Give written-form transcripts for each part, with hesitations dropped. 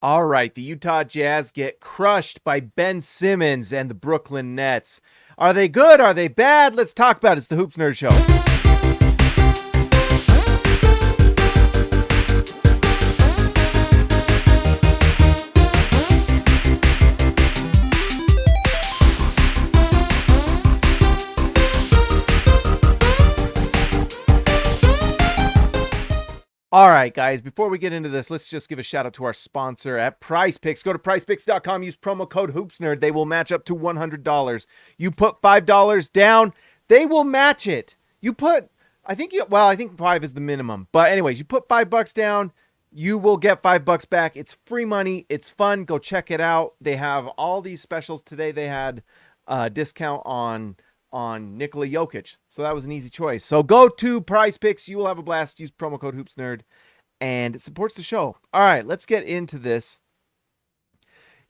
All right, the Utah Jazz get crushed by Ben Simmons and the Brooklyn Nets. Are they good? Are they bad? Let's talk about it. It's the Hoops Nerd Show. All right, guys, before we get into this, let's just give a shout out to our sponsor at Prize Picks. Go to prizepicks.com, use promo code HoopsNerd. They will match up to $100. You put $5 down, they will match it. You put, I think 5 is the minimum. But anyways, you put $5 down, you will get $5 back. It's free money. It's fun. Go check it out. They have all these specials today. They had a discount on Nikola Jokic. So that was an easy choice. So go to Prize Picks. You will have a blast. Use promo code HoopsNerd and it supports the show. All right, let's get into this.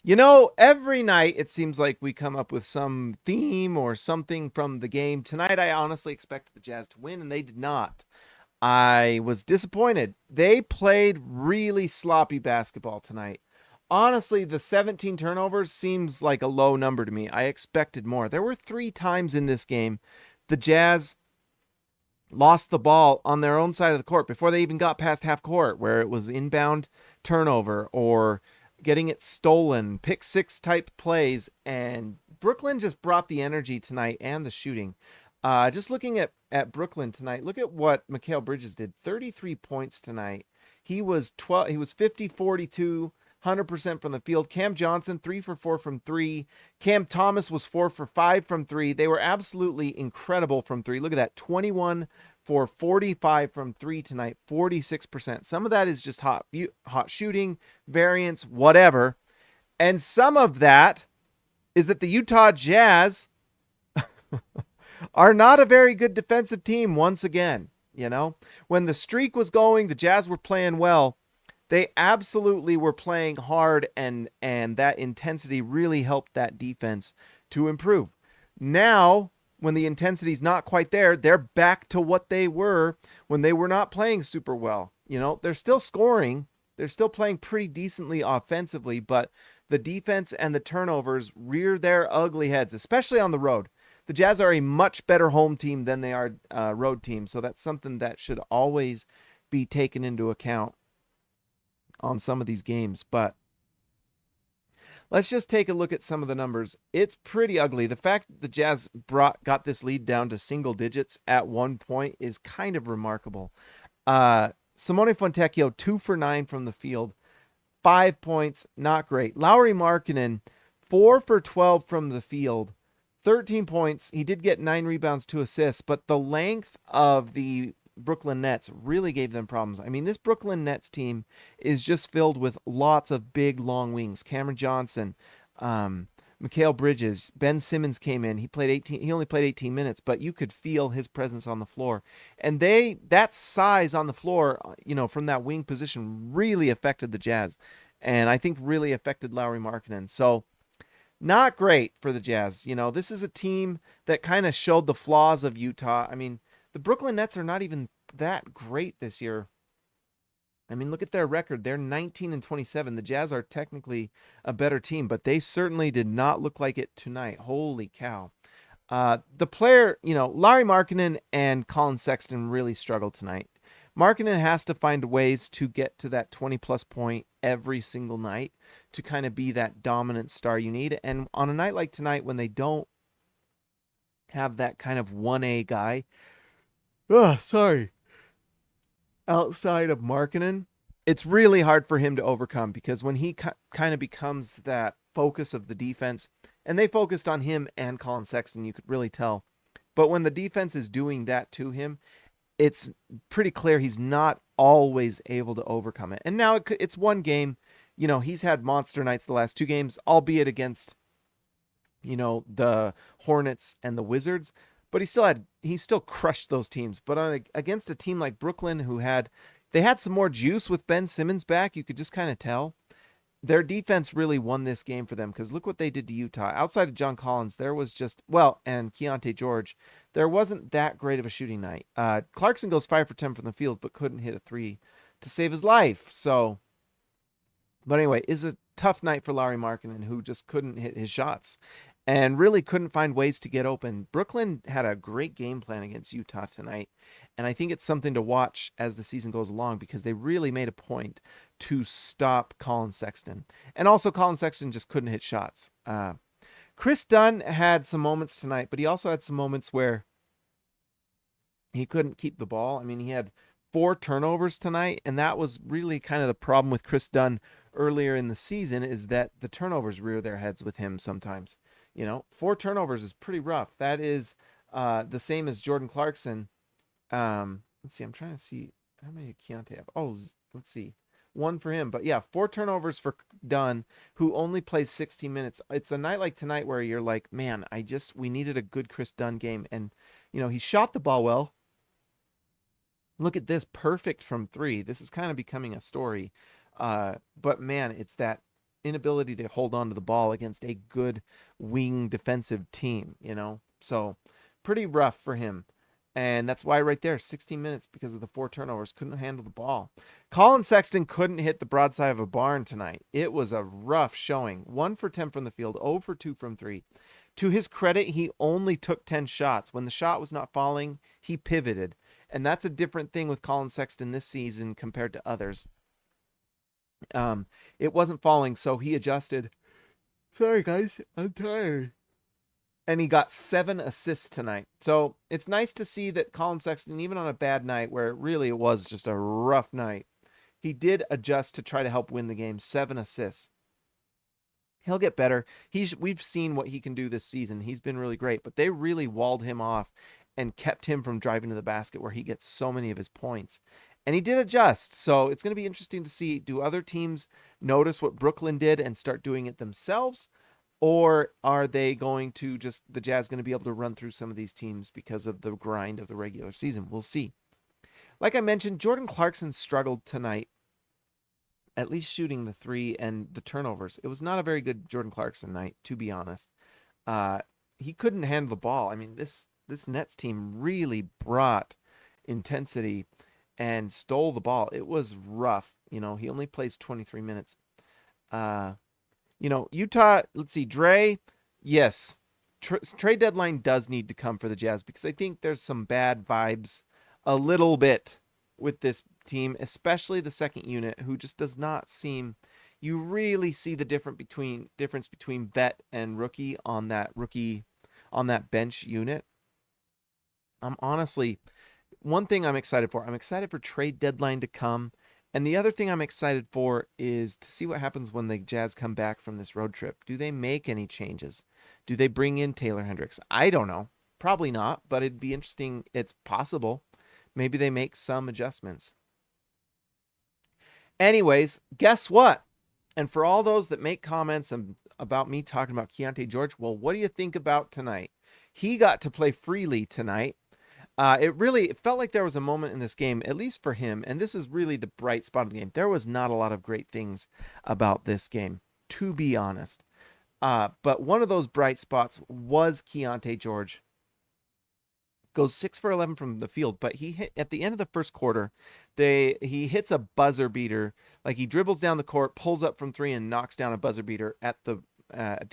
You know, every night it seems like we come up with some theme or something from the game. Tonight, I honestly expected the Jazz to win, and they did not. I was disappointed. They played really sloppy basketball tonight. Honestly, the 17 turnovers seems like a low number to me. I expected more. There were 3 times in this game the Jazz lost the ball on their own side of the court before they even got past half court, where it was inbound turnover or getting it stolen, pick six type plays. And Brooklyn just brought the energy tonight and the shooting. Just looking at Brooklyn tonight, look at what Mikal Bridges did. 33 points tonight. He was 50, 42, 100% from the field. Cam Johnson, 3 for 4 from 3. Cam Thomas was 4 for 5 from 3. They were absolutely incredible from 3. Look at that, 21 for 45 from 3 tonight, 46%. Some of that is just hot shooting, variance, whatever. And some of that is that the Utah Jazz are not a very good defensive team once again. You know, when the streak was going, the Jazz were playing well. They absolutely were playing hard, and that intensity really helped that defense to improve. Now, when the intensity's not quite there, they're back to what they were when they were not playing super well. You know, they're still scoring. They're still playing pretty decently offensively, but the defense and the turnovers rear their ugly heads, especially on the road. The Jazz are a much better home team than they are road team, so that's something that should always be taken into account on some of these games. But let's just take a look at some of the numbers. It's pretty ugly. The fact that the Jazz got this lead down to single digits at one point is kind of remarkable. Simone Fontecchio, 2 for 9 from the field, 5 points, not great. Lauri Markkanen, 4 for 12 from the field, 13 points. He did get 9 rebounds, 2 assists, but the length of the Brooklyn Nets really gave them problems. I mean, this Brooklyn Nets team is just filled with lots of big, long wings. Cameron Johnson, Mikal Bridges, Ben Simmons came in. He only played 18 minutes, but you could feel his presence on the floor. And that size on the floor, you know, from that wing position really affected the Jazz. And I think really affected Lauri Markkanen. So not great for the Jazz. You know, this is a team that kind of showed the flaws of Utah. I mean, the Brooklyn Nets are not even that great this year. I mean, look at their record. They're 19 and 27. The Jazz are technically a better team, but they certainly did not look like it tonight. Holy cow. The player, you know, Lauri Markkanen and Collin Sexton really struggled tonight. Markkanen has to find ways to get to that 20-plus point every single night to kind of be that dominant star you need. And on a night like tonight, when they don't have that kind of 1A guy, outside of Markkanen, it's really hard for him to overcome, because when he kind of becomes that focus of the defense, and they focused on him and Collin Sexton, you could really tell. But when the defense is doing that to him, it's pretty clear he's not always able to overcome it. And now it's one game. You know, he's had monster nights the last 2 games, albeit against, you know, the Hornets and the Wizards. But he still crushed those teams. But against a team like Brooklyn, they had some more juice with Ben Simmons back, you could just kind of tell. Their defense really won this game for them, because look what they did to Utah. Outside of John Collins, there was and Keyonte George, there wasn't that great of a shooting night. Clarkson goes 5 for 10 from the field, but couldn't hit a 3 to save his life. So But anyway, is a tough night for Lauri Markkanen, who just couldn't hit his shots and really couldn't find ways to get open. Brooklyn had a great game plan against Utah tonight, and I think it's something to watch as the season goes along because they really made a point to stop Collin Sexton. And also, Collin Sexton just couldn't hit shots. Chris Dunn had some moments tonight, but he also had some moments where he couldn't keep the ball. I mean, he had 4 turnovers tonight, and that was really kind of the problem with Chris Dunn earlier in the season, is that the turnovers rear their heads with him sometimes. 4 turnovers is pretty rough. That is the same as Jordan Clarkson. Let's see. I'm trying to see how many Keyonte have. Oh, let's see. 1 for him. But yeah, 4 turnovers for Dunn, who only plays 16 minutes. It's a night like tonight where you're like, man, we needed a good Chris Dunn game. And, he shot the ball well. Look at this, perfect from 3. This is kind of becoming a story. But man, it's that inability to hold on to the ball against a good wing defensive team, So pretty rough for him. And that's why right there, 16 minutes because of the 4 turnovers, couldn't handle the ball. Collin Sexton couldn't hit the broadside of a barn tonight. It was a rough showing. 1 for 10 from the field, 0 for 2 from 3. To his credit, he only took 10 shots. When the shot was not falling, he pivoted. And that's a different thing with Collin Sexton this season compared to others. It wasn't falling, so he adjusted. Sorry, guys, I'm tired. And he got 7 assists tonight. So it's nice to see that Collin Sexton, even on a bad night where really it was just a rough night, he did adjust to try to help win the game. 7 assists. He'll get better. We've seen what he can do this season. He's been really great, but they really walled him off and kept him from driving to the basket where he gets so many of his points. And he did adjust. So it's going to be interesting to see, do other teams notice what Brooklyn did and start doing it themselves? Or are they going to the Jazz going to be able to run through some of these teams because of the grind of the regular season? We'll see. Like I mentioned, Jordan Clarkson struggled tonight, at least shooting the 3 and the turnovers. It was not a very good Jordan Clarkson night, to be honest. He couldn't handle the ball. I mean, this Nets team really brought intensity and stole the ball. It was rough. He only plays 23 minutes. Utah, let's see, Dre, yes. Trade deadline does need to come for the Jazz because I think there's some bad vibes a little bit with this team, especially the second unit, who just does not seem, you really see the difference between vet and rookie on that bench unit. I'm honestly, one thing I'm excited for trade deadline to come. And the other thing I'm excited for is to see what happens when the Jazz come back from this road trip. Do they make any changes? Do they bring in Taylor Hendricks? I don't know. Probably not, but it'd be interesting. It's possible. Maybe they make some adjustments. Anyways, guess what? And for all those that make comments about me talking about Keyonte George, well, what do you think about tonight? He got to play freely tonight. It felt like there was a moment in this game, at least for him, and this is really the bright spot of the game. There was not a lot of great things about this game, to be honest. But one of those bright spots was Keyonte George. Goes 6 for 11 from the field, but he hit at the end of the first quarter. He hits a buzzer beater, like he dribbles down the court, pulls up from 3, and knocks down a buzzer beater at the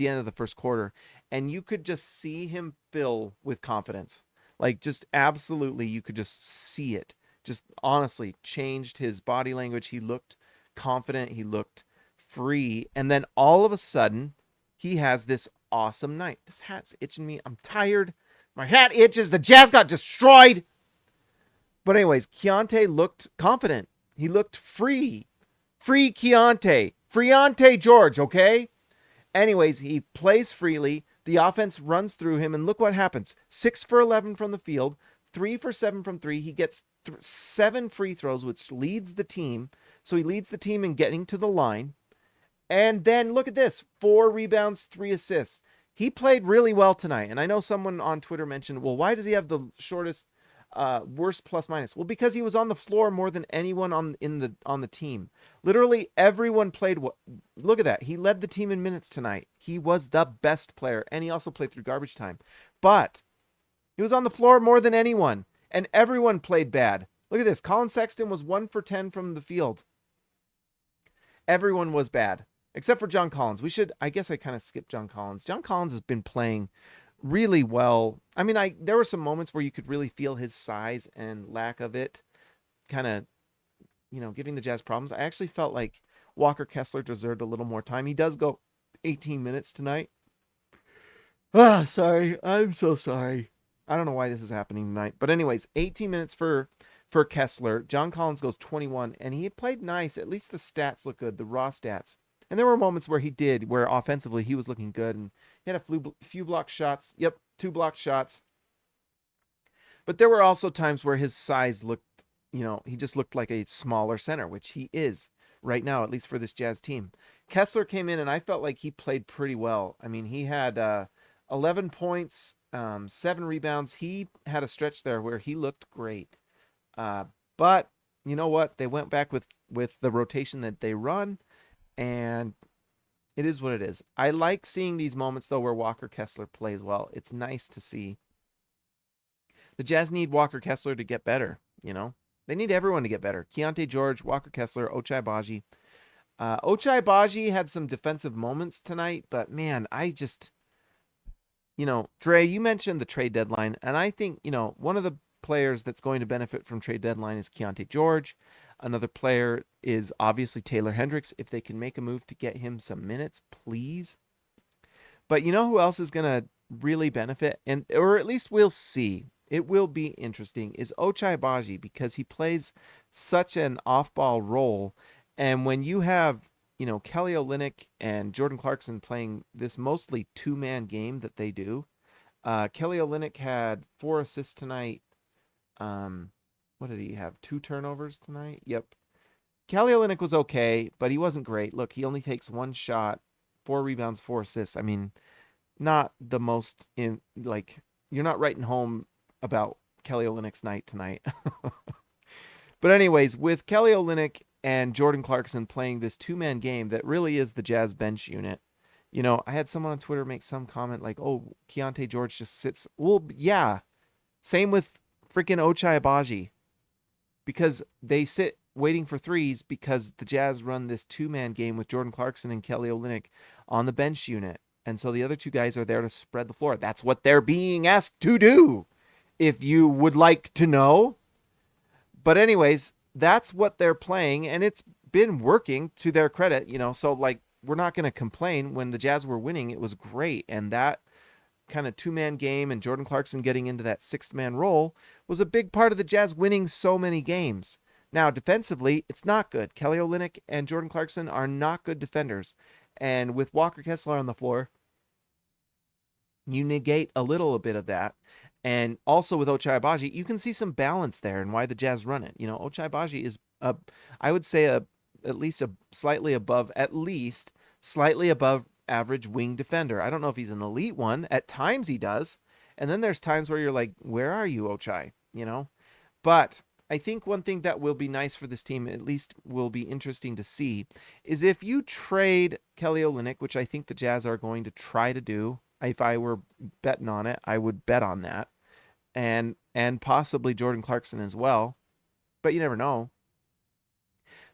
end of the first quarter, and you could just see him fill with confidence. Like, just absolutely, you could just see it. Just honestly changed his body language. He looked confident. He looked free. And then all of a sudden, he has this awesome night. This hat's itching me. I'm tired. My hat itches. The Jazz got destroyed. But anyways, Keyonte looked confident. He looked free. Free Keyonte. Freonte George, okay? Anyways, he plays freely. The offense runs through him, and look what happens. 6 for 11 from the field, 3 for 7 from 3. He gets 7 free throws, which leads the team. So he leads the team in getting to the line. And then look at this, 4 rebounds, 3 assists. He played really well tonight. And I know someone on Twitter mentioned, well, why does he have the worst plus minus? Well, because he was on the floor more than anyone on the team. Literally everyone played. Look at that. He led the team in minutes tonight. He was the best player, and he also played through garbage time. But he was on the floor more than anyone, and everyone played bad. Look at this. Collin Sexton was 1 for 10 from the field. Everyone was bad except for John Collins. I guess I kind of skipped John Collins. John Collins has been playing really well. I mean, there were some moments where you could really feel his size and lack of it kind of, giving the Jazz problems. I actually felt like Walker Kessler deserved a little more time. He does go 18 minutes tonight. Ah, sorry. I'm so sorry. I don't know why this is happening tonight. But anyways, 18 minutes for Kessler. John Collins goes 21, and he played nice. At least the stats look good, the raw stats. And there were moments where where offensively he was looking good, and he had a few blocked shots. Yep, 2 blocked shots. But there were also times where his size looked, he just looked like a smaller center, which he is right now, at least for this Jazz team. Kessler came in, and I felt like he played pretty well. I mean, he had 11 points, 7 rebounds. He had a stretch there where he looked great. But you know what? They went back with the rotation that they run, and it is what it is. I like seeing these moments, though, where Walker Kessler plays well. It's nice to see. The Jazz need Walker Kessler to get better, They need everyone to get better. Keyonte George, Walker Kessler, Ochai Agbaji. Ochai Agbaji had some defensive moments tonight, but man, I just, Dre, you mentioned the trade deadline, and I think, one of the players that's going to benefit from trade deadline is Keyonte George. Another player is obviously Taylor Hendricks. If they can make a move to get him some minutes, please. But you know who else is going to really benefit, or at least we'll see. It will be interesting, is Ochai Agbaji, because he plays such an off-ball role. And when you have, Kelly Olynyk and Jordan Clarkson playing this mostly 2-man game that they do, Kelly Olynyk had 4 assists tonight. What did he have? 2 turnovers tonight? Yep. Kelly Olynyk was okay, but he wasn't great. Look, he only takes 1 shot, 4 rebounds, 4 assists. I mean, not the most you're not writing home about Kelly Olynyk's night tonight. But anyways, with Kelly Olynyk and Jordan Clarkson playing this 2-man game that really is the Jazz bench unit, I had someone on Twitter make some comment like, oh, Keyonte George just sits. Well, yeah. Same with freaking Ochai Agbaji. Because they sit waiting for threes because the Jazz run this 2-man game with Jordan Clarkson and Kelly Olynyk on the bench unit. And so the other 2 guys are there to spread the floor. That's what they're being asked to do, if you would like to know. But anyways, that's what they're playing, and it's been working to their credit, So, we're not going to complain. When the Jazz were winning, it was great. And that kind of 2-man game and Jordan Clarkson getting into that 6th-man role was a big part of the Jazz winning so many games. Now, defensively, it's not good. Kelly Olynyk and Jordan Clarkson are not good defenders. And with Walker Kessler on the floor, you negate a little bit of that. And also with Ochai Agbaji, you can see some balance there and why the Jazz run it. Ochai Agbaji is, I would say, at least slightly above average wing defender. I don't know if he's an elite one. At times he does. And then there's times where you're like, where are you, Ochai? But I think one thing that will be nice for this team, at least will be interesting to see, is if you trade Kelly Olynyk, which I think the Jazz are going to try to do. If I were betting on it, I would bet on that. And possibly Jordan Clarkson as well. But you never know.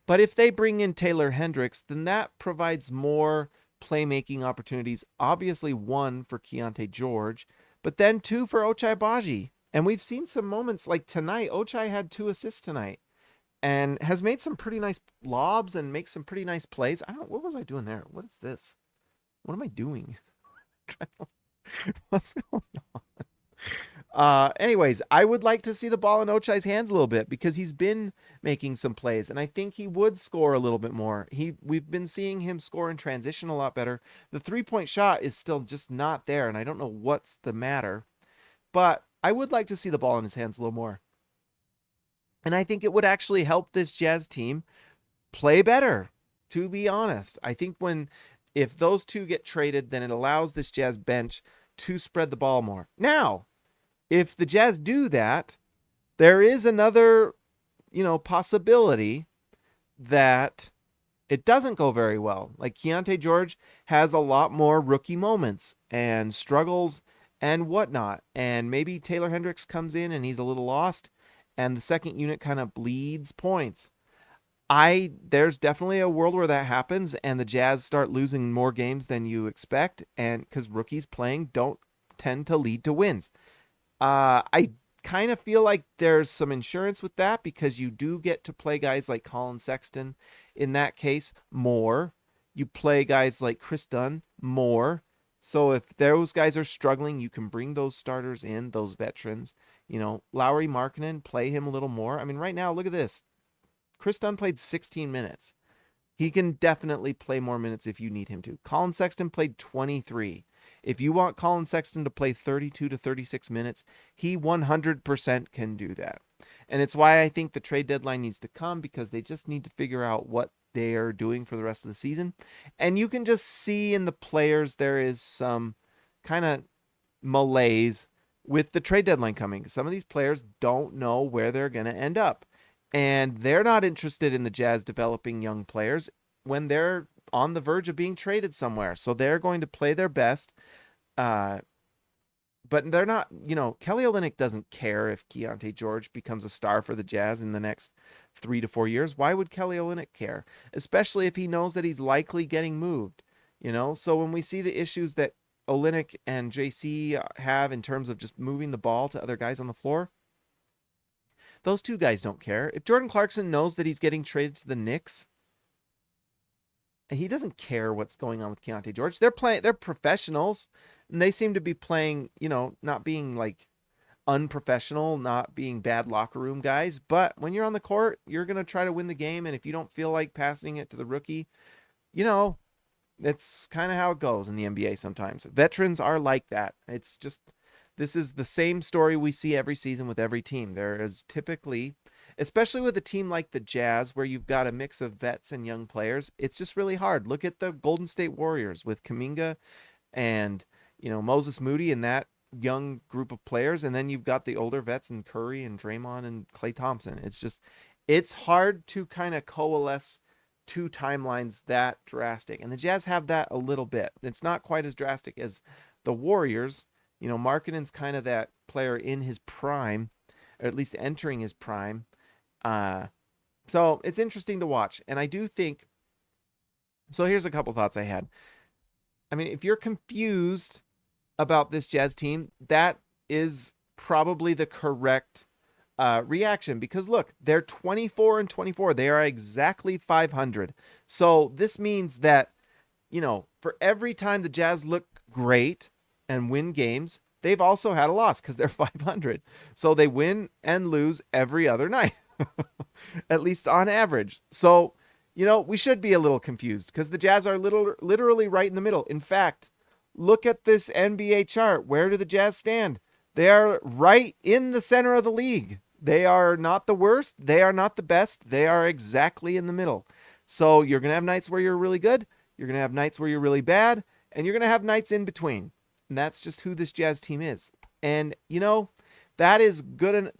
But if they bring in Taylor Hendricks, then that provides more playmaking opportunities. Obviously, 1 for Keyonte George, but then 2 for Ochai Agbaji. And we've seen some moments like tonight. Ochai had 2 assists tonight and has made some pretty nice lobs and makes some pretty nice plays. What was I doing there? What is this? What am I doing? What's going on? Anyways, I would like to see the ball in Ochai's hands a little bit because he's been making some plays, and I think he would score a little bit more. We've been seeing him score in transition a lot better. The 3-point shot is still just not there, and I don't know what's the matter, but I would like to see the ball in his hands a little more. And I think it would actually help this Jazz team play better, to be honest. I think if those 2 get traded, then it allows this Jazz bench to spread the ball more. Now, if the Jazz do that, there is another, possibility that it doesn't go very well. Like Keyonte George has a lot more rookie moments and struggles and whatnot. And maybe Taylor Hendricks comes in and he's a little lost and the second unit kind of bleeds points. There's definitely a world where that happens and the Jazz start losing more games than you expect, and because rookies playing don't tend to lead to wins. I kind of feel like there's some insurance with that because you do get to play guys like Collin Sexton in that case more. You play guys like Chris Dunn more. So if those guys are struggling, you can bring those starters in, those veterans. Lauri Markkanen, play him a little more. I mean, right now, look at this. Chris Dunn played 16 minutes. He can definitely play more minutes if you need him to. Collin Sexton played 23. If you want Collin Sexton to play 32 to 36 minutes, he 100% can do that. And it's why I think the trade deadline needs to come, because they just need to figure out what they are doing for the rest of the season. And you can just see in the players there is some kind of malaise with the trade deadline coming. Some of these players don't know where they're going to end up. And they're not interested in the Jazz developing young players when they're on the verge of being traded somewhere. So they're going to play their best. But they're not, Kelly Olynyk doesn't care if Keyonte George becomes a star for the Jazz in the next 3 to 4 years. Why would Kelly Olynyk care? Especially if he knows that he's likely getting moved, So when we see the issues that Olynyk and JC have in terms of just moving the ball to other guys on the floor, those two guys don't care. If Jordan Clarkson knows that he's getting traded to the Knicks, he doesn't care what's going on with Keyonte George. They're professionals, and they seem to be playing, not being like unprofessional, not being bad locker room guys. But when you're on the court, you're going to try to win the game. And if you don't feel like passing it to the rookie, that's kind of how it goes in the NBA sometimes. Veterans are like that. It's just, this is the same story we see every season with every team. There is typically, especially with a team like the Jazz, where you've got a mix of vets and young players, it's just really hard. Look at the Golden State Warriors with Kuminga and, Moses Moody and that young group of players. And then you've got the older vets and Curry and Draymond and Klay Thompson. It's hard to kind of coalesce two timelines that drastic. And the Jazz have that a little bit. It's not quite as drastic as the Warriors. Markkanen's kind of that player in his prime, or at least entering his prime. So it's interesting to watch. And I do think, so here's a couple thoughts I had. I mean, if you're confused about this Jazz team, that is probably the correct reaction, because look, they're 24-24. They are exactly 500. So this means that, for every time the Jazz look great and win games, they've also had a loss because they're 500. So they win and lose every other night, at least on average. So, we should be a little confused because the Jazz are literally right in the middle. In fact, look at this NBA chart. Where do the Jazz stand? They are right in the center of the league. They are not the worst. They are not the best. They are exactly in the middle. So you're going to have nights where you're really good. You're going to have nights where you're really bad. And you're going to have nights in between. And that's just who this Jazz team is. And, that is good. And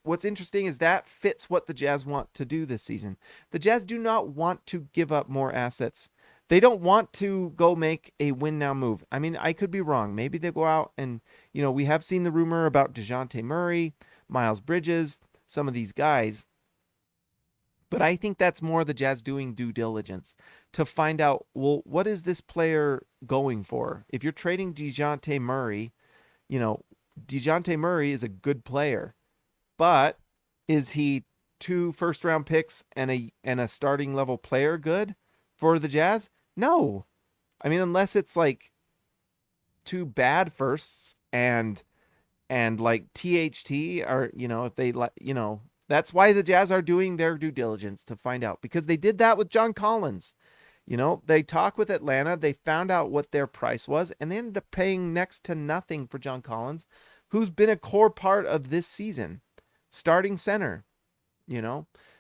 what's interesting is that fits what the Jazz want to do this season. The Jazz do not want to give up more assets. They don't want to go make a win now move. I mean, I could be wrong. Maybe they go out and, we have seen the rumor about DeJounte Murray, Miles Bridges, some of these guys. But I think that's more the Jazz doing due diligence to find out, well, what is this player going for? If you're trading DeJounte Murray, DeJounte Murray is a good player, but is he 2 first-round picks and a starting level player good for the Jazz? No. I mean, unless it's like 2 bad firsts and like THT, or, if they let, that's why the Jazz are doing their due diligence to find out, because they did that with John Collins. They talked with Atlanta, they found out what their price was, and they ended up paying next to nothing for John Collins, who's been a core part of this season, starting center,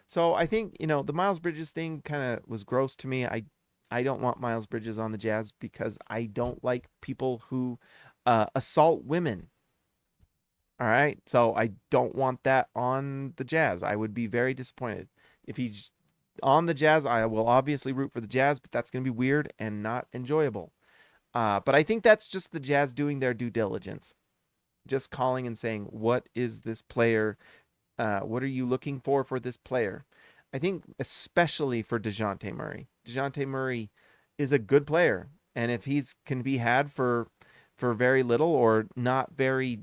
So I think, the Miles Bridges thing kind of was gross to me. I don't want Miles Bridges on the Jazz because I don't like people who assault women. All right. So I don't want that on the Jazz. I would be very disappointed if he's on the Jazz. I will obviously root for the Jazz, but that's going to be weird and not enjoyable. But I think that's just the Jazz doing their due diligence, just calling and saying, what is this player? What are you looking for this player? I think especially for DeJounte Murray. DeJounte Murray is a good player, and if he's can be had for very little or not very,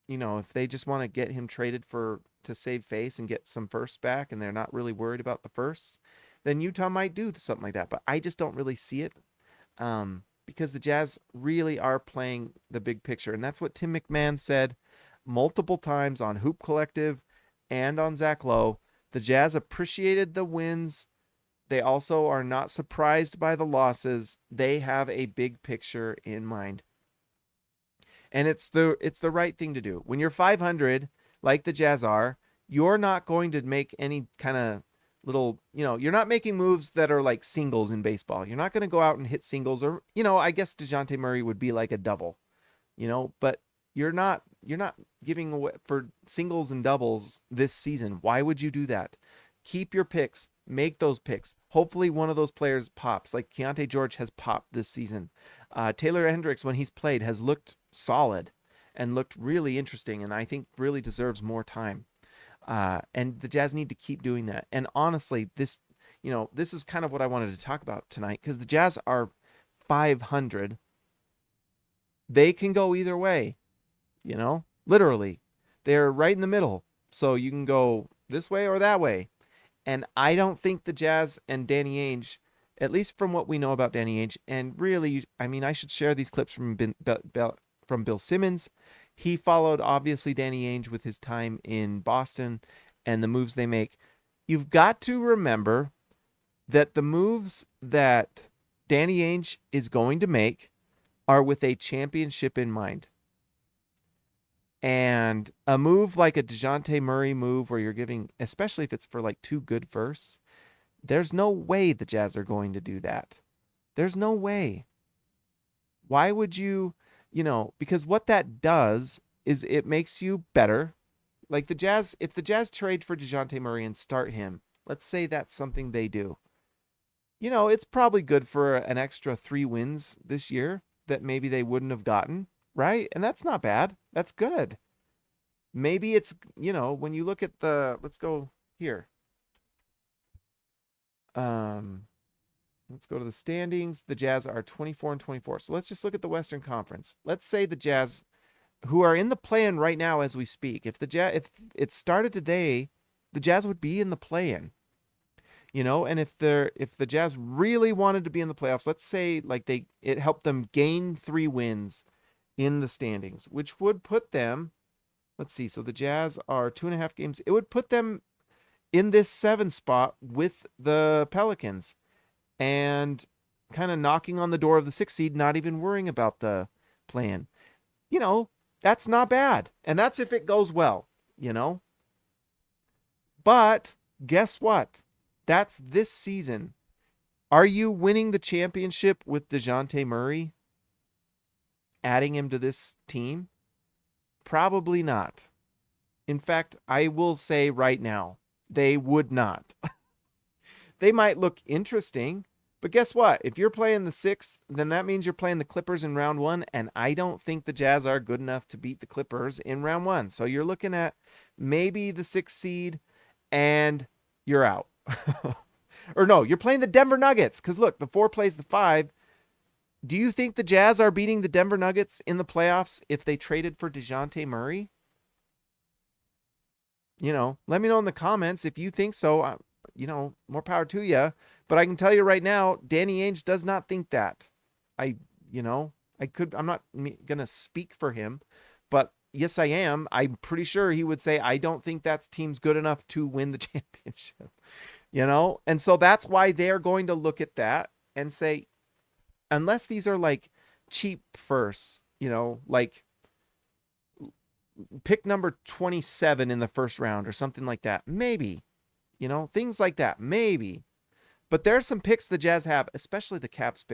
if they just want to get him traded for to save face and get some firsts back, and they're not really worried about the firsts, then Utah might do something like that. But I just don't really see it, because the Jazz really are playing the big picture, and that's what Tim McMahon said multiple times on Hoop Collective and on Zach Lowe. The Jazz appreciated the wins. They also are not surprised by the losses. They have a big picture in mind. And it's the right thing to do. When you're 500, like the Jazz are, you're not going to make any kind of little, you're not making moves that are like singles in baseball. You're not going to go out and hit singles, or, I guess DeJounte Murray would be like a double, but you're not giving away for singles and doubles this season. Why would you do that? Keep your picks, make those picks. Hopefully one of those players pops, like Keyonte George has popped this season. Taylor Hendricks, when he's played, has looked solid and looked really interesting, and I think really deserves more time. And the Jazz need to keep doing that. And honestly, this is kind of what I wanted to talk about tonight, because the Jazz are 500. They can go either way, literally. They're right in the middle. So you can go this way or that way. And I don't think the Jazz and Danny Ainge, at least from what we know about Danny Ainge, and really, I should share these clips from Bill Simmons. He followed, obviously, Danny Ainge with his time in Boston and the moves they make. You've got to remember that the moves that Danny Ainge is going to make are with a championship in mind. And a move like a DeJounte Murray move where you're giving, especially if it's for like 2 good firsts, there's no way the Jazz are going to do that. There's no way. Why would you, because what that does is it makes you better. Like the Jazz, if the Jazz trade for DeJounte Murray and start him, let's say that's something they do. It's probably good for an extra 3 wins this year that maybe they wouldn't have gotten, right? And that's not bad. That's good. Maybe it's, when you look at let's go here. Let's go to the standings. The Jazz are 24-24. So let's just look at the Western Conference. Let's say the Jazz, who are in the play-in right now as we speak, if it started today, the Jazz would be in the play-in. And if the Jazz really wanted to be in the playoffs, let's say like it helped them gain 3 wins in the standings, which would put them, let's see, so the Jazz are 2.5 games. It would put them in this 7 spot with the Pelicans and kind of knocking on the door of the 6th seed, not even worrying about the plan. That's not bad. And that's if it goes well, But guess what? That's this season. Are you winning the championship with DeJounte Murray? Adding him to this team? Probably not. In fact, I will say right now, they would not. They might look interesting, but guess what? If you're playing the 6th, then that means you're playing the Clippers in round 1, and I don't think the Jazz are good enough to beat the Clippers in round 1. So you're looking at maybe the 6th seed, and you're out. Or no, you're playing the Denver Nuggets, because look, the 4 plays the 5. Do you think the Jazz are beating the Denver Nuggets in the playoffs if they traded for DeJounte Murray? Let me know in the comments if you think so. More power to you. But I can tell you right now, Danny Ainge does not think that. I'm not going to speak for him, but yes, I am. I'm pretty sure he would say, I don't think that team's good enough to win the championship, And so that's why they're going to look at that and say, unless these are like cheap firsts, like pick number 27 in the first round or something like that. Maybe, things like that. Maybe. But there are some picks the Jazz have, especially the Cavs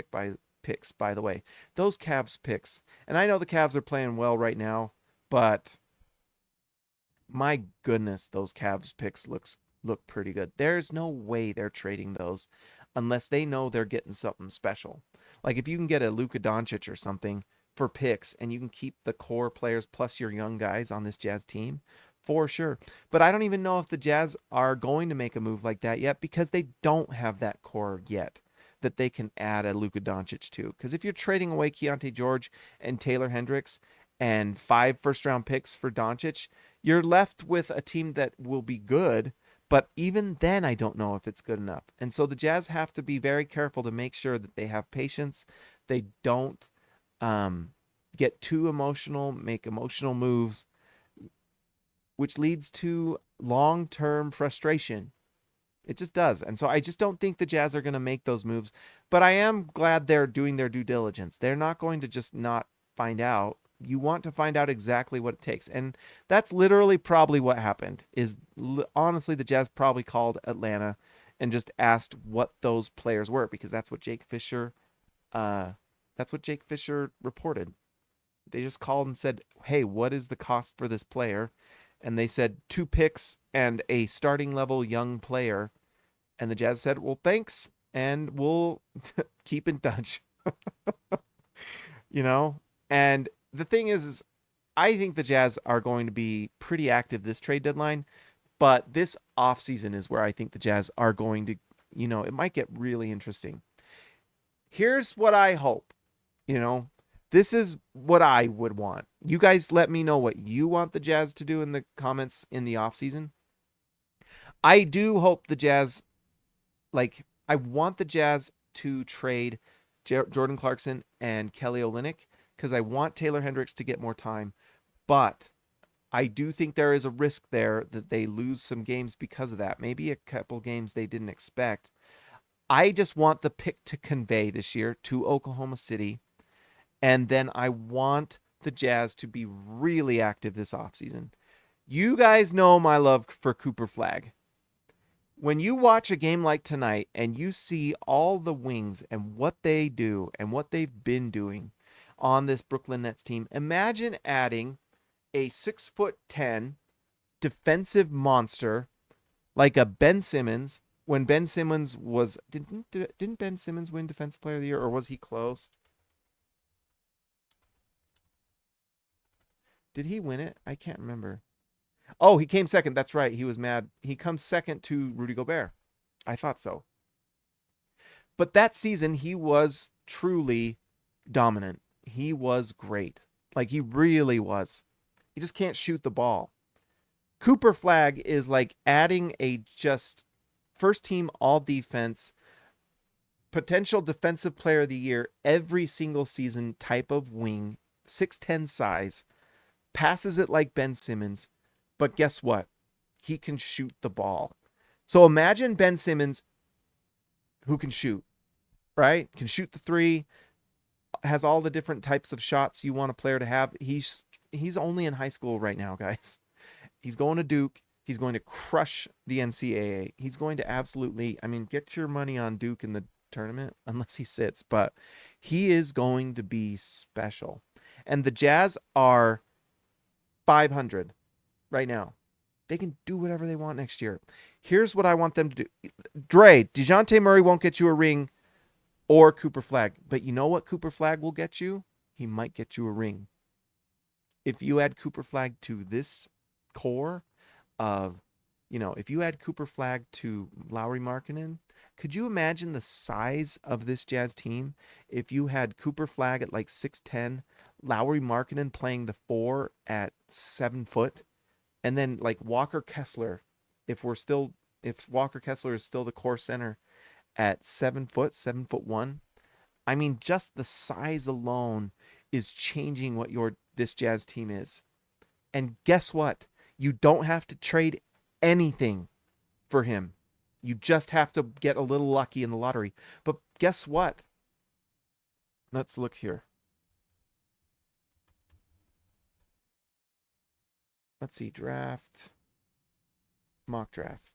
picks, by the way. Those Cavs picks. And I know the Cavs are playing well right now, but my goodness, those Cavs picks look pretty good. There's no way they're trading those unless they know they're getting something special. Like if you can get a Luka Doncic or something for picks and you can keep the core players plus your young guys on this Jazz team, for sure. But I don't even know if the Jazz are going to make a move like that yet because they don't have that core yet that they can add a Luka Doncic to. Because if you're trading away Keyonte George and Taylor Hendricks and 5 first-round picks for Doncic, you're left with a team that will be good, but even then I don't know if it's good enough. And so the Jazz have to be very careful to make sure that they have patience. They don't get too emotional, make emotional moves, which leads to long-term frustration. It just does. And so I just don't think the Jazz are going to make those moves. But I am glad they're doing their due diligence. They're not going to just not find out. You want to find out exactly what it takes. And that's literally probably what happened. Honestly, the Jazz probably called Atlanta and just asked what those players were, because that's what Jake Fisher reported. They just called and said, "Hey, what is the cost for this player?" And they said 2 picks and a starting level young player. And the Jazz said, "Well, thanks, and we'll keep in touch." you know? And the thing is I think the Jazz are going to be pretty active this trade deadline, but this offseason is where I think the Jazz are going to, it might get really interesting. Here's what I hope, this is what I would want. You guys let me know what you want the Jazz to do in the comments in the offseason. I do hope the Jazz, I want the Jazz to trade Jordan Clarkson and Kelly Olynyk because I want Taylor Hendricks to get more time. But I do think there is a risk there that they lose some games because of that. Maybe a couple games they didn't expect. I just want the pick to convey this year to Oklahoma City. And then I want the Jazz to be really active this offseason. You guys know my love for Cooper Flagg. When you watch a game like tonight and you see all the wings and what they do and what they've been doing on this Brooklyn Nets team, imagine adding a 6'10" defensive monster like a Ben Simmons. When Ben Simmons was... Didn't Ben Simmons win Defensive Player of the Year, or was he close? Did he win it? I can't remember. Oh, he came second. That's right. He was mad. He comes second to Rudy Gobert. I thought so. But that season, he was truly dominant. He was great. He really was. He just can't shoot the ball. Cooper Flagg is like adding a just first team all defense, potential defensive player of the year every single season type of wing, 6'10" size, passes it like Ben Simmons, but guess what? He can shoot the ball. So imagine Ben Simmons who can shoot, right? Can shoot the 3, has all the different types of shots you want a player to have. He's only in high school right now, guys. He's going to Duke. He's going to crush the NCAA. He's going to absolutely, get your money on Duke in the tournament, unless he sits, but he is going to be special. And the Jazz are 500 right now. They can do whatever they want next year. Here's what I want them to do. DeJounte Murray won't get you a ring or Cooper Flagg, but you know what Cooper Flagg will get you? He might get you a ring. If you add Cooper Flagg to this core of, if you add Cooper Flagg to Lauri Markkanen, could you imagine the size of this Jazz team if you had Cooper Flagg at 6'10", Lauri Markkanen playing the 4 at 7 foot, and then Walker Kessler, if Walker Kessler is still the core center at 7 foot, 7'1". Just the size alone is changing what this Jazz team is. And guess what? You don't have to trade anything for him. You just have to get a little lucky in the lottery. But guess what? Let's look here. Let's see. Draft. Mock draft.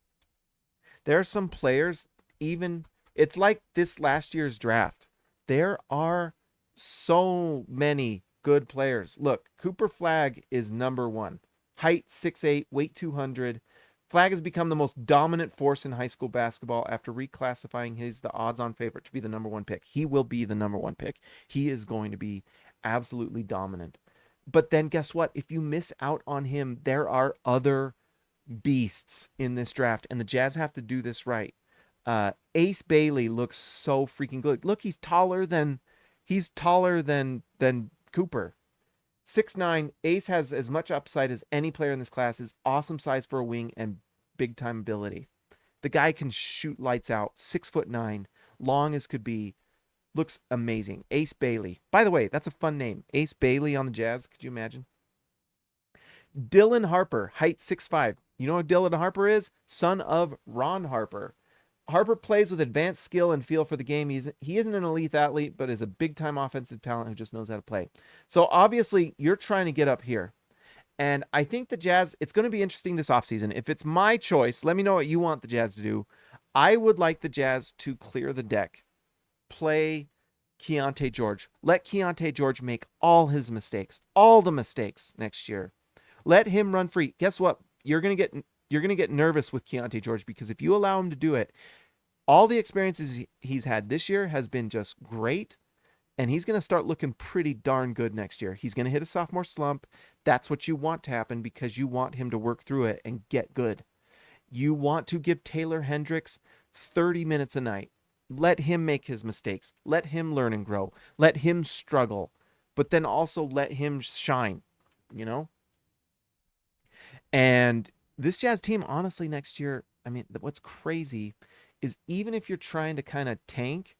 There are some players, it's like this last year's draft. There are so many good players. Look, Cooper Flagg is number 1. Height 6'8", weight 200. Flagg has become the most dominant force in high school basketball after reclassifying the odds-on favorite to be the number 1 pick. He will be the number 1 pick. He is going to be absolutely dominant. But then guess what? If you miss out on him, there are other beasts in this draft, and the Jazz have to do this right. Ace Bailey looks so freaking good. Look, he's taller than Cooper. 6'9". Ace has as much upside as any player in this class. Is awesome size for a wing and big time ability. The guy can shoot lights out. 6'9", long as could be. Looks amazing. Ace Bailey. By the way, that's a fun name. Ace Bailey on the Jazz. Could you imagine? Dylan Harper, height 6'5". You know what Dylan Harper is? Son of Ron Harper. Harper plays with advanced skill and feel for the game. He isn't an elite athlete, but is a big-time offensive talent who just knows how to play. So obviously, you're trying to get up here. And I think the Jazz, it's going to be interesting this offseason. If it's my choice, let me know what you want the Jazz to do. I would like the Jazz to clear the deck. Play Keyonte George. Let Keyonte George make all his mistakes. All the mistakes next year. Let him run free. Guess what? You're going to get nervous with Keyonte George because if you allow him to do it, all the experiences he's had this year has been just great, and he's going to start looking pretty darn good next year. He's going to hit a sophomore slump. That's what you want to happen because you want him to work through it and get good. You want to give Taylor Hendricks 30 minutes a night. Let him make his mistakes. Let him learn and grow. Let him struggle, but then also let him shine, you know? And this Jazz team, honestly, next year, I mean, what's crazy is even if you're trying to kind of tank,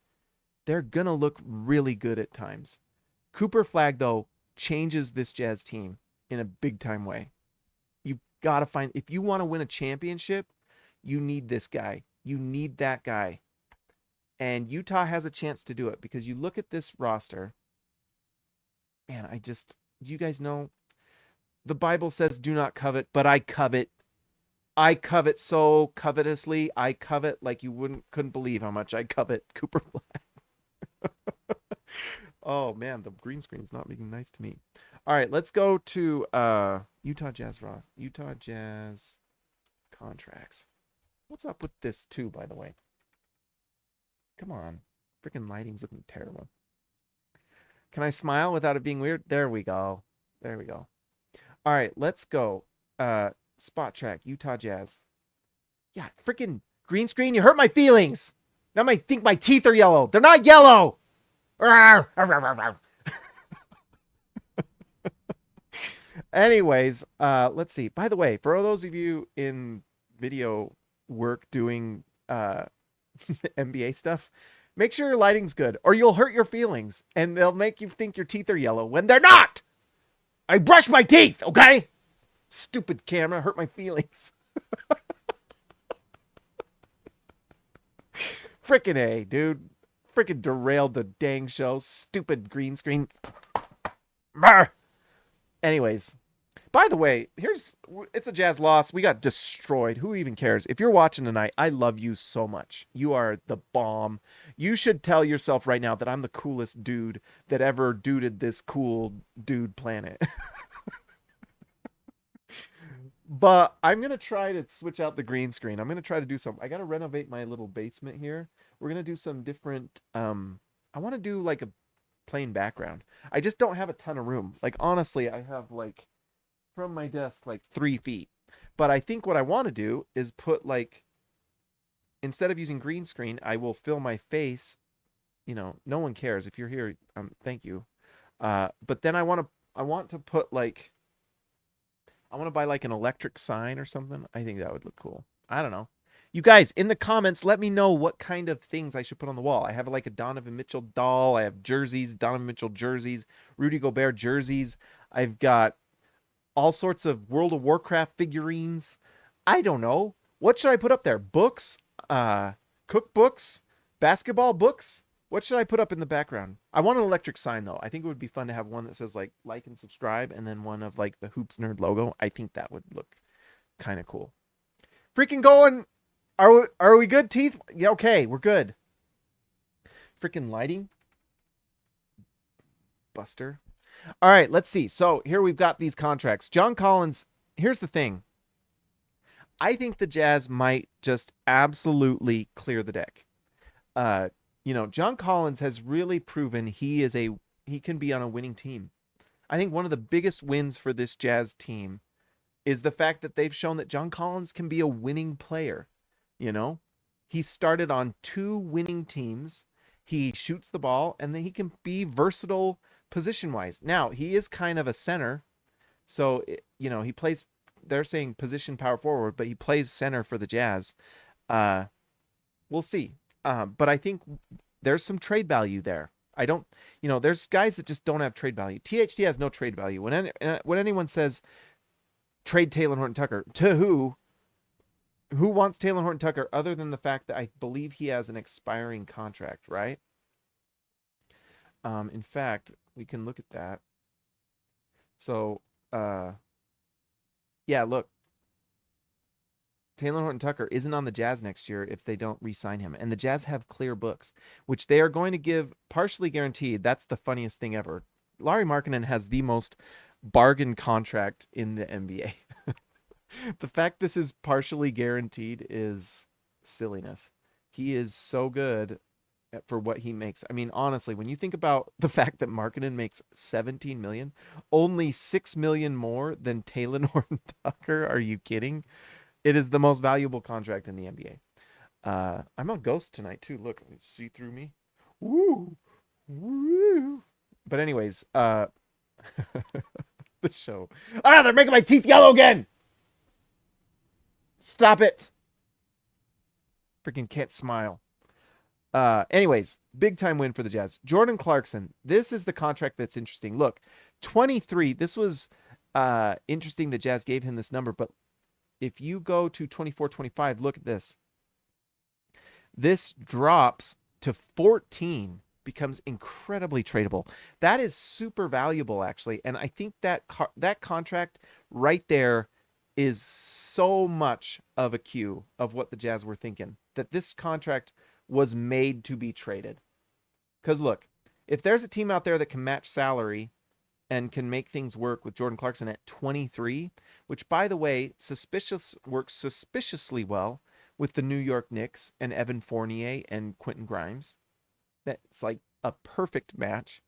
they're going to look really good at times. Cooper Flag, though, changes this Jazz team in a big-time way. You've got to find, if you want to win a championship, you need this guy. You need that guy. And Utah has a chance to do it because you look at this roster, man, you guys know, the Bible says do not covet, but I covet. I covet so covetously. I covet like you couldn't believe how much I covet Cooper Flag. Oh man, the green screen's not being nice to me. All right, let's go to Utah Jazz contracts. What's up with this too, by the way? Come on. Freaking lighting's looking terrible. Can I smile without it being weird? There we go. There we go. All right, let's go. Spot track, Utah Jazz. Yeah, freaking green screen, you hurt my feelings. Now I think my teeth are yellow. They're not yellow. Anyways, let's see. By the way, for all those of you in video work doing NBA stuff, make sure your lighting's good or you'll hurt your feelings and they'll make you think your teeth are yellow when they're not. I brush my teeth, okay? Stupid camera hurt my feelings. Frickin' A, dude. Frickin' derailed the dang show. Stupid green screen. Anyways, by the way, it's a Jazz loss. We got destroyed. Who even cares? If you're watching tonight, I love you so much. You are the bomb. You should tell yourself right now that I'm the coolest dude that ever duded this cool dude planet. But I'm going to try to switch out the green screen. I'm going to try to do something. I got to renovate my little basement here. We're going to do some different, I want to do like a plain background. I just don't have a ton of room. Like, honestly, I have like from my desk, like 3 feet. But I think what I want to do is put like, instead of using green screen, I will fill my face. You know, no one cares. If you're here, thank you. But then I want to put like, I want to buy like an electric sign or something. I think that would look cool. I don't know. You guys, in the comments, let me know what kind of things I should put on the wall. I have like a Donovan Mitchell doll. I have jerseys, Donovan Mitchell jerseys, Rudy Gobert jerseys. I've got all sorts of World of Warcraft figurines. I don't know. What should I put up there? Books? Cookbooks? Basketball books? What should I put up in the background? I want an electric sign, though. I think it would be fun to have one that says, like and subscribe, and then one of, like, the Hoops Nerd logo. I think that would look kind of cool. Freaking going. Are we good, Teeth? Yeah, okay, we're good. Freaking lighting. Buster. All right, let's see. So here we've got these contracts. John Collins, here's the thing. I think the Jazz might just absolutely clear the deck. You know, John Collins has really proven he can be on a winning team. I think one of the biggest wins for this Jazz team is the fact that they've shown that John Collins can be a winning player. You know, he started on 2 winning teams. He shoots the ball, and then he can be versatile position wise. Now, he is kind of a center. So, he plays, they're saying position power forward, but he plays center for the Jazz. Uh, we'll see. But I think there's some trade value there. I don't, there's guys that just don't have trade value. THT has no trade value. When anyone says trade Taylor Horton Tucker, to who wants Taylor Horton Tucker other than the fact that I believe he has an expiring contract, right? In fact, we can look at that. So, yeah, look, Taylor Horton Tucker isn't on the Jazz next year if they don't re-sign him. And the Jazz have clear books, which they are going to give partially guaranteed. That's the funniest thing ever. Lauri Markkanen has the most bargain contract in the NBA. The fact this is partially guaranteed is silliness. He is so good for what he makes. I mean, honestly, when you think about the fact that Markkanen makes $17 million, only $6 million more than Taylor Horton Tucker, are you kidding? It is the most valuable contract in the NBA. I'm on Ghost tonight too. Look, see through me. Woo, woo. But anyways, the show. They're making my teeth yellow again. Stop it. Freaking can't smile. Anyways, big time win for the Jazz. Jordan Clarkson. This is the contract that's interesting. Look, 23. This was interesting. The Jazz gave him this number, but if you go to 24-25, look at this. This drops to 14, becomes incredibly tradable. That is super valuable, actually. And I think that that contract right there is so much of a cue of what the Jazz were thinking, that this contract was made to be traded. Because look, if there's a team out there that can match salary and can make things work with Jordan Clarkson at 23, which, by the way, works suspiciously well with the New York Knicks and Evan Fournier and Quentin Grimes. That's like a perfect match.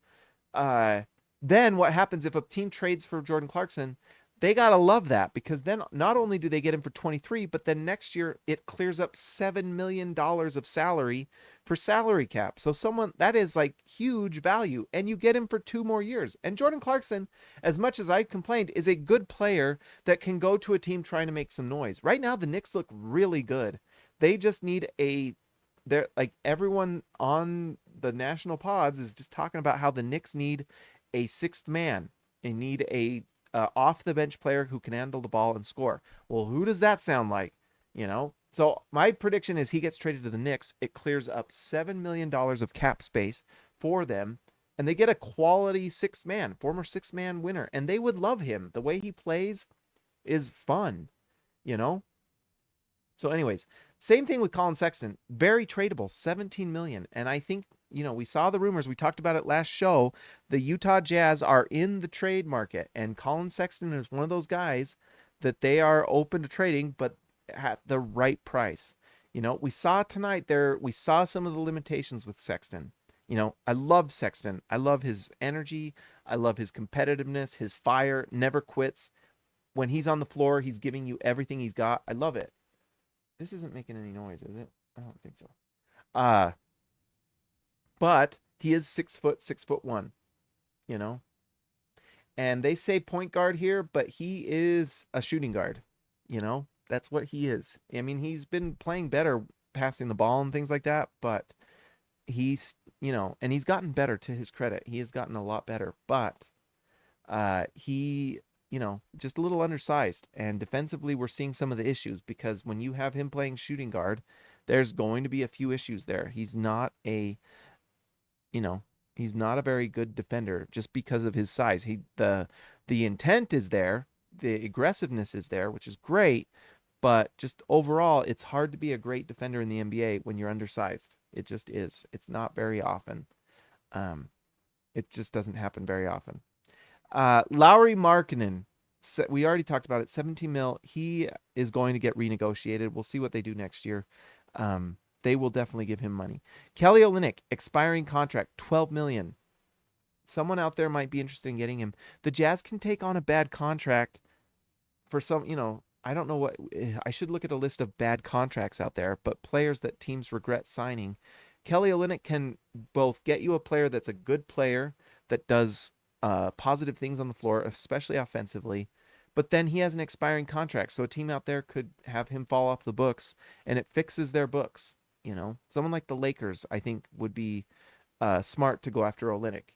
Then what happens if a team trades for Jordan Clarkson? They got to love that, because then not only do they get him for 23, but then next year it clears up $7 million of salary for salary cap. So that is like huge value, and you get him for 2 more years. And Jordan Clarkson, as much as I complained, is a good player that can go to a team trying to make some noise. Right now, the Knicks look really good. They just need they're like, everyone on the national pods is just talking about how the Knicks need a 6th man. They need a off the bench player who can handle the ball and score. Well, who does that sound like? So my prediction is he gets traded to the Knicks. It clears up $7 million of cap space for them, and they get a quality 6th man, former 6th man winner, and they would love him. The way he plays is fun, So anyways, same thing with Collin Sexton. Very tradable, $17 million. And I think, we saw the rumors. We talked about it last show. The Utah Jazz are in the trade market, and Collin Sexton is one of those guys that they are open to trading, but at the right price. We saw tonight we saw some of the limitations with Sexton. I love Sexton. I love his energy. I love his competitiveness, his fire, never quits. When he's on the floor, he's giving you everything he's got. I love it. This isn't making any noise, is it? I don't think so. But he is 6'1", and they say point guard here, but he is a shooting guard. That's what he is. I mean, he's been playing better passing the ball and things like that, but he's, and he's gotten better, to his credit. He has gotten a lot better, but he, just a little undersized, and defensively we're seeing some of the issues, because when you have him playing shooting guard, there's going to be a few issues there. He's not a very good defender just because of his size. The intent is there, the aggressiveness is there, which is great, but just overall, it's hard to be a great defender in the NBA when you're undersized. It just is. It's not very often. It just doesn't happen very often. Lauri Markkanen, we already talked about it, 17 mil. He is going to get renegotiated. We'll see what they do next year. They will definitely give him money. Kelly Olynyk, expiring contract, $12 million. someone out there might be interested in getting him. The Jazz can take on a bad contract for some, I don't know what I should look at a list of bad contracts out there, but players that teams regret signing. Kelly Olynyk can both get you a player that's a good player that does positive things on the floor, especially offensively, but then he has an expiring contract, so a team out there could have him fall off the books, and it fixes their books. Someone like the Lakers, I think, would be smart to go after Olynyk.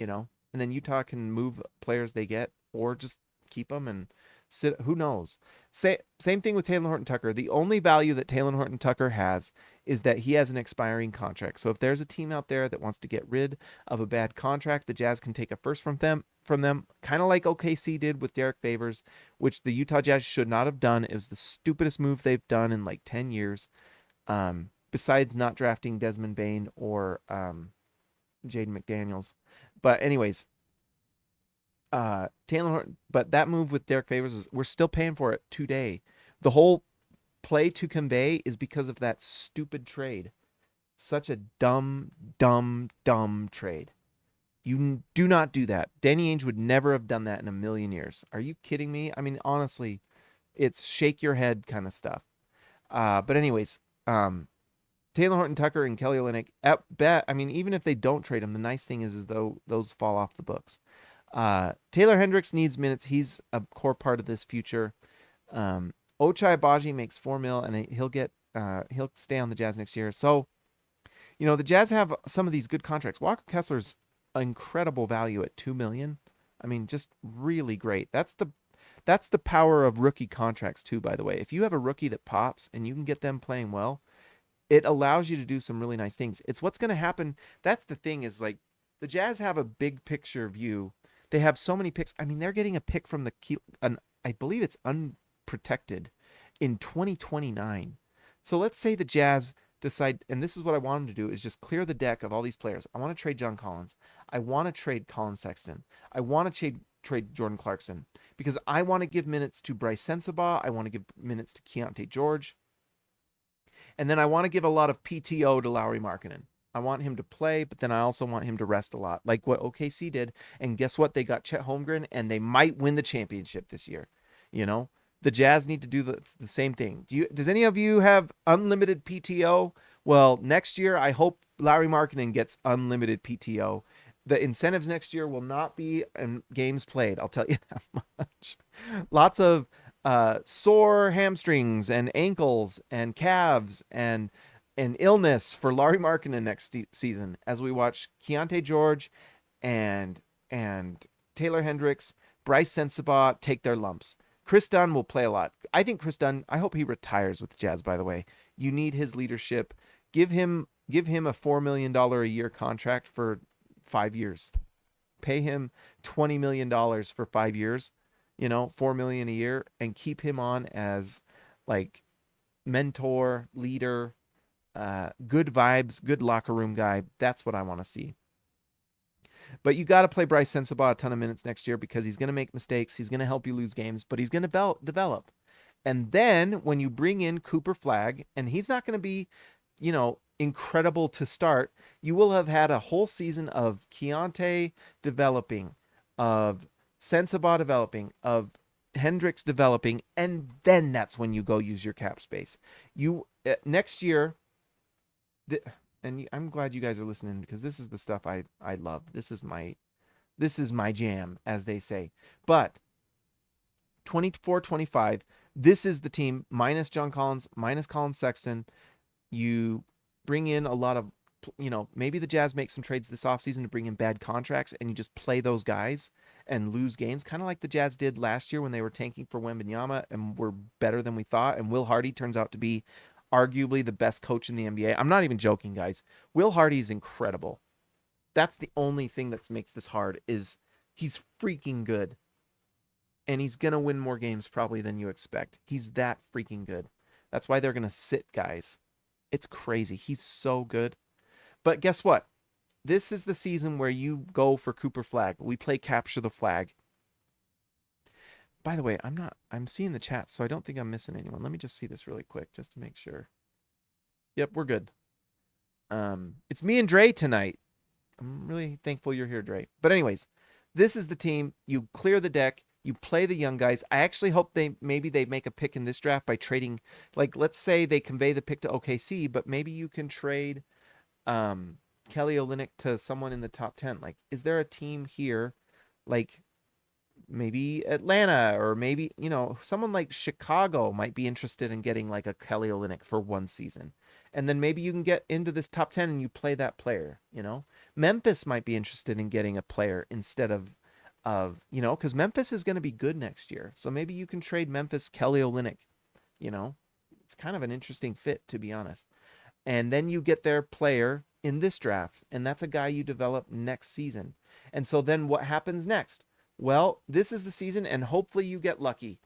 And then Utah can move players they get, or just keep them and sit. Who knows? Same thing with Taylor Horton Tucker. The only value that Taylor Horton Tucker has is that he has an expiring contract. So if there's a team out there that wants to get rid of a bad contract, the Jazz can take a first from them, kind of like OKC did with Derek Favors, which the Utah Jazz should not have done. It was the stupidest move they've done in like 10 years. Besides not drafting Desmond Bane or Jaden McDaniels. But anyways, Taylor Horton, but that move with Derek Favors, we're still paying for it today. The whole play to convey is because of that stupid trade. Such a dumb trade. You do not do that. Danny Ainge would never have done that in a million years. Are you kidding me? I mean, honestly, it's shake your head kind of stuff. But anyways, Taylor Horton Tucker and Kelly Olynyk, at bet, I mean, even if they don't trade him, the nice thing is though those fall off the books. Taylor Hendricks needs minutes. He's a core part of this future. Ochai Agbaji makes $4 million, and he'll stay on the Jazz next year. So, the Jazz have some of these good contracts. Walker Kessler's incredible value at $2 million. I mean, just really great. That's the power of rookie contracts too, by the way. If you have a rookie that pops and you can get them playing well, it allows you to do some really nice things. It's what's going to happen. That's the thing, is like the Jazz have a big picture view. They have so many picks. I mean, they're getting a pick from I believe it's unprotected in 2029. So let's say the Jazz decide, and this is what I want them to do, is just clear the deck of all these players. I want to trade John Collins. I want to trade Collin Sexton. I want to trade Jordan Clarkson, because I want to give minutes to Bryce Sensabaugh. I want to give minutes to Keyonte George. And then I want to give a lot of PTO to Lauri Markkanen. I want him to play, but then I also want him to rest a lot, like what OKC did. And guess what? They got Chet Holmgren, and they might win the championship this year. The Jazz need to do the same thing. Does any of you have unlimited PTO? Well, next year, I hope Lauri Markkanen gets unlimited PTO. The incentives next year will not be in games played. I'll tell you that much. Lots of sore hamstrings and ankles and calves and illness for Lauri Markkanen next season, as we watch Keyonte George and Taylor Hendricks, Bryce Sensabaugh take their lumps. Chris Dunn will play a lot. I think Chris Dunn, I hope he retires with the Jazz, by the way. You need his leadership. Give him a $4 million a year contract for 5 years. Pay him $20 million for 5 years, $4 million a year, and keep him on as like mentor, leader, good vibes, good locker room guy. That's what I want to see. But you got to play Bryce Sensabaugh a ton of minutes next year, because he's going to make mistakes. He's going to help you lose games, but he's going to develop. And then when you bring in Cooper Flagg, and he's not going to be, incredible to start, you will have had a whole season of Keyonte developing, of Sensabaugh developing, of Hendricks developing, and then that's when you go use your cap space. Next year, and I'm glad you guys are listening, because this is the stuff I love. This is my jam, as they say. But 24-25, this is the team minus John Collins, minus Collin Sexton. You bring in a lot of, maybe the Jazz make some trades this offseason to bring in bad contracts, and you just play those guys and lose games, kind of like the Jazz did last year when they were tanking for Wembanyama and were better than we thought. And Will Hardy turns out to be arguably the best coach in the NBA. I'm not even joking, guys. Will Hardy's incredible. That's the only thing that makes this hard, is he's freaking good. And he's going to win more games probably than you expect. He's that freaking good. That's why they're going to sit guys. It's crazy. He's so good. But guess what? This is the season where you go for Cooper Flagg. We play capture the flag. By the way, I'm seeing the chat, so I don't think I'm missing anyone. Let me just see this really quick just to make sure. Yep, we're good. It's me and Dre tonight. I'm really thankful you're here, Dre. But anyways, this is the team. You clear the deck. You play the young guys. I actually hope maybe they make a pick in this draft by trading. Like, let's say they convey the pick to OKC, but maybe you can trade Kelly Olynyk to someone in the top 10. Like, is there a team here, like maybe Atlanta, or maybe, someone like Chicago might be interested in getting like a Kelly Olynyk for one season. And then maybe you can get into this top 10 and you play that player, Memphis might be interested in getting a player instead of because Memphis is going to be good next year. So maybe you can trade Memphis Kelly Olynyk, It's kind of an interesting fit, to be honest. And then you get their player in this draft, and that's a guy you develop next season. And so then what happens next? Well, this is the season, and hopefully you get lucky.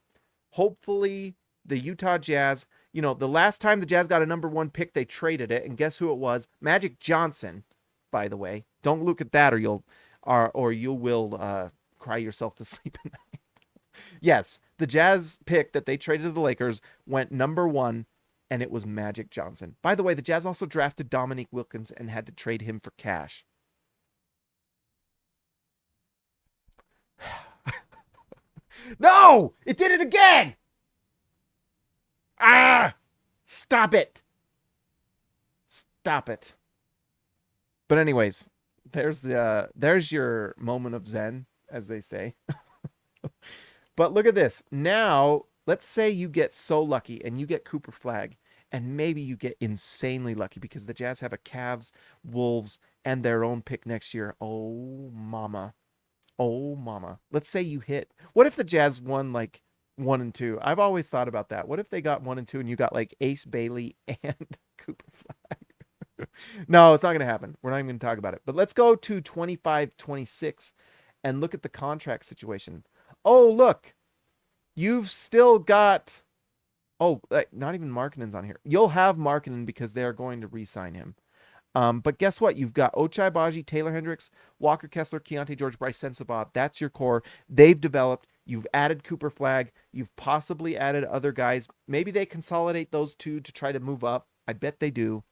Hopefully the Utah Jazz, the last time the Jazz got a number 1 pick, they traded it, and guess who it was? Magic Johnson, by the way. Don't look at that, or you will cry yourself to sleep at night. Yes, the Jazz pick that they traded to the Lakers went number 1, and it was Magic Johnson. By the way, the Jazz also drafted Dominique Wilkins and had to trade him for cash. No! It did it again! Ah! Stop it! Stop it. But anyways, there's your moment of zen, as they say. But look at this. Now, let's say you get so lucky and you get Cooper Flag, and maybe you get insanely lucky because the Jazz have a Cavs, Wolves, and their own pick next year. Oh, mama. Oh, mama. Let's say you hit. What if the Jazz won like 1 and 2? I've always thought about that. What if they got 1 and 2 and you got like Ace Bailey and Cooper Flag? No, it's not going to happen. We're not even going to talk about it. But let's go to 25-26 and look at the contract situation. Oh, look. You've still got... Oh, not even Markkanen's on here. You'll have Markkanen because they're going to re-sign him. But guess what? You've got Ochai Agbaji, Taylor Hendricks, Walker Kessler, Keyonte George, Bryce Sensabaugh. That's your core. They've developed. You've added Cooper Flag. You've possibly added other guys. Maybe they consolidate those two to try to move up. I bet they do.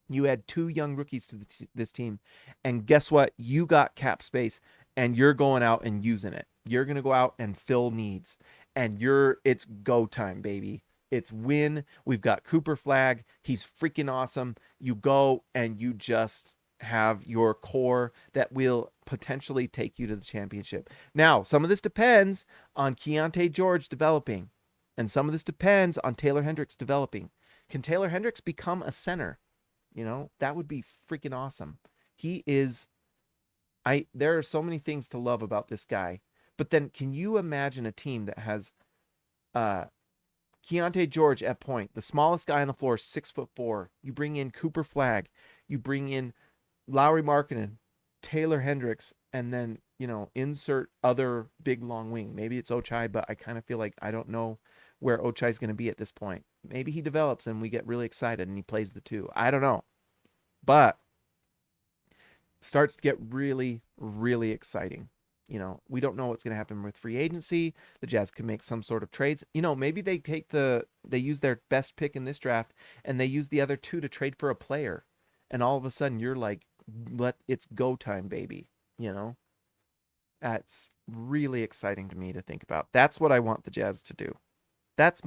You add 2 young rookies to this team. And guess what? You got cap space, and you're going out and using it. You're going to go out and fill needs. And it's go time, baby. It's win. We've got Cooper Flag. He's freaking awesome. You go and you just have your core that will potentially take you to the championship. Now, some of this depends on Keyonte George developing, and some of this depends on Taylor Hendricks developing. Can Taylor Hendricks become a center? That would be freaking awesome. There are so many things to love about this guy. But then can you imagine a team that has Keyonte George at point, the smallest guy on the floor, 6'4". You bring in Cooper Flag, you bring in Lauri Markkanen, Taylor Hendricks, and then, insert other big long wing. Maybe it's Ochai, but I kind of feel like I don't know where Ochai's going to be at this point. Maybe he develops and we get really excited and he plays the 2. I don't know. But starts to get really, really exciting. We don't know what's going to happen with free agency. The Jazz can make some sort of trades. Maybe they use their best pick in this draft and they use the other 2 to trade for a player. And all of a sudden you're like, it's go time, baby. That's really exciting to me to think about. That's what I want the Jazz to do. That's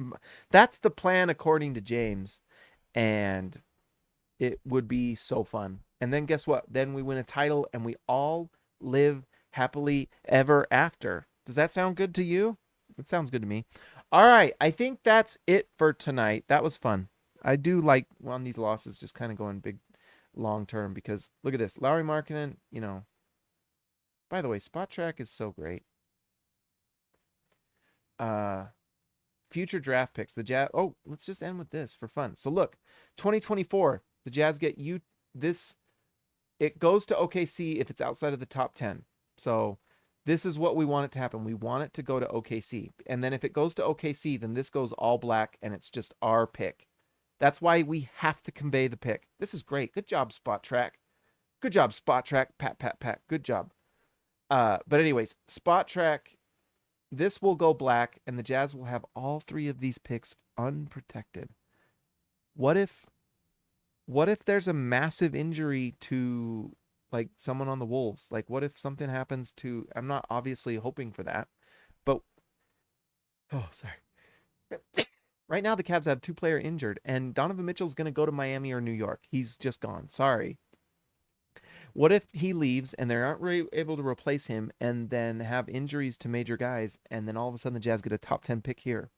the plan according to James. And it would be so fun. And then guess what? Then we win a title and we all live happily ever after. Does that sound good to you? It sounds good to me. All right. I think that's it for tonight. That was fun. I do like on these losses just kind of going big long term because look at this. Lauri Markkanen, by the way, Spot Track is so great. Future draft picks. The Jazz. Oh, let's just end with this for fun. So look, 2024, the Jazz get this. It goes to OKC if it's outside of the top 10. So this is what we want it to happen. We want it to go to OKC. And then if it goes to OKC, then this goes all black and it's just our pick. That's why we have to convey the pick. This is great. Good job, Spot Track. Good job, Spot Track. Pat, pat, pat. Good job. But anyways, Spot Track, this will go black and the Jazz will have all 3 of these picks unprotected. What if there's a massive injury to like someone on the Wolves. Like, what if something happens to? I'm not obviously hoping for that, but sorry. Right now, the Cavs have 2 players injured, and Donovan Mitchell's going to go to Miami or New York. He's just gone. Sorry. What if he leaves and they aren't really able to replace him and then have injuries to major guys, and then all of a sudden the Jazz get a top 10 pick here?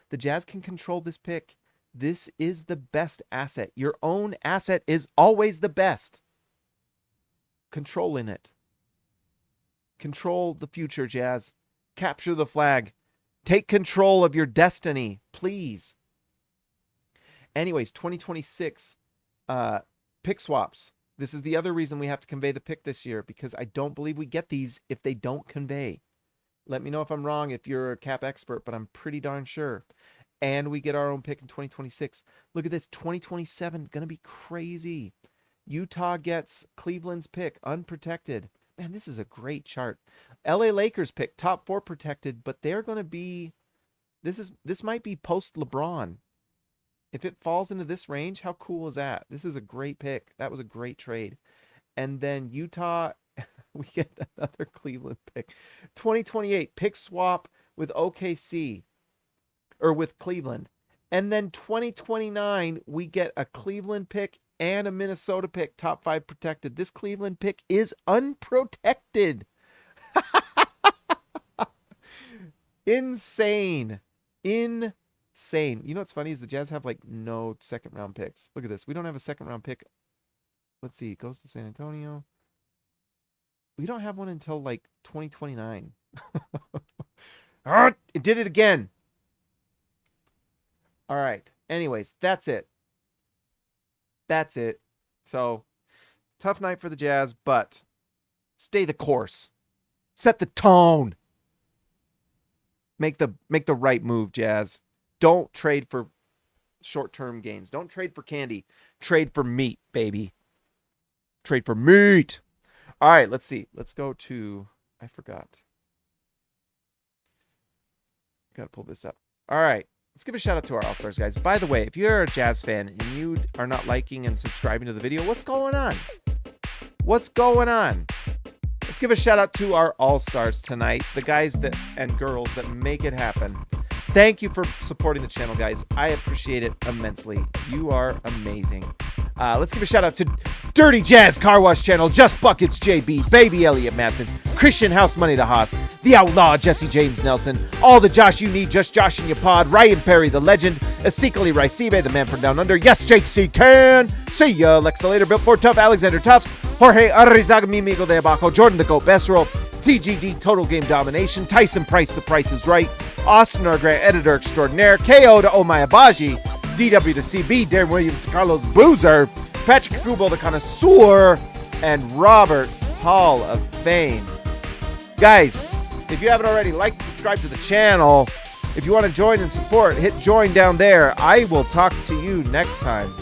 The Jazz can control this pick. This is the best asset. Your own asset is always the best. Control in it. Control the future, Jazz. Capture the flag. Take control of your destiny, please. Anyways, 2026 pick swaps. This is the other reason we have to convey the pick this year, because I don't believe we get these if they don't convey. Let me know if I'm wrong if you're a cap expert, but I'm pretty darn sure. And we get our own pick in 2026. Look at this. 2027, going to be crazy. Utah gets Cleveland's pick, unprotected. Man, this is a great chart. LA Lakers pick, top 4 protected, but they're going to be, this might be post LeBron. If it falls into this range, how cool is that? This is a great pick. That was a great trade. And then Utah, we get another Cleveland pick. 2028, pick swap with OKC, or with Cleveland. And then 2029, we get a Cleveland pick and a Minnesota pick, top 5 protected. This Cleveland pick is unprotected. Insane. Insane. You know what's funny is the Jazz have like no second round picks. Look at this. We don't have a second round pick. Let's see. It goes to San Antonio. We don't have one until like 2029. It did it again. All right. Anyways, that's it. That's it. So, tough night for the Jazz, but stay the course. Set the tone. Make the right move, Jazz. Don't trade for short-term gains. Don't trade for candy. Trade for meat, baby. Trade for meat. All right, let's see. Let's go to, I forgot. Got to pull this up. All right. Let's give a shout out to our All-Stars, guys. By the way, if you're a Jazz fan and you are not liking and subscribing to the video, what's going on? What's going on? Let's give a shout out to our All-Stars tonight, the guys that and girls that make it happen. Thank you for supporting the channel, guys. I appreciate it immensely. You are amazing. Let's give a shout out to Dirty Jazz Car Wash Channel, Just Buckets JB, Baby Elliot Madsen, Christian House Money to Haas, The Outlaw Jesse James Nelson, all the Josh you need, just Josh in your pod, Ryan Perry the legend, Ezekiel Raicibe, the man from down under, yes Jake C. Can, see ya, Lexa Later, Built for Tough, Alexander Tufts, Jorge Arrizaga, Mimigo de Abajo, Jordan the Goat Bessroll, TGD Total Game Domination, Tyson Price, The Price is Right, Austin R. Grant, Editor Extraordinaire, KO to Omaya Baji, DW to CB, Darren Williams to Carlos Boozer, Patrick Kubo the Connoisseur, and Robert Hall of Fame. Guys, if you haven't already, like and subscribe to the channel. If you want to join and support, hit join down there. I will talk to you next time.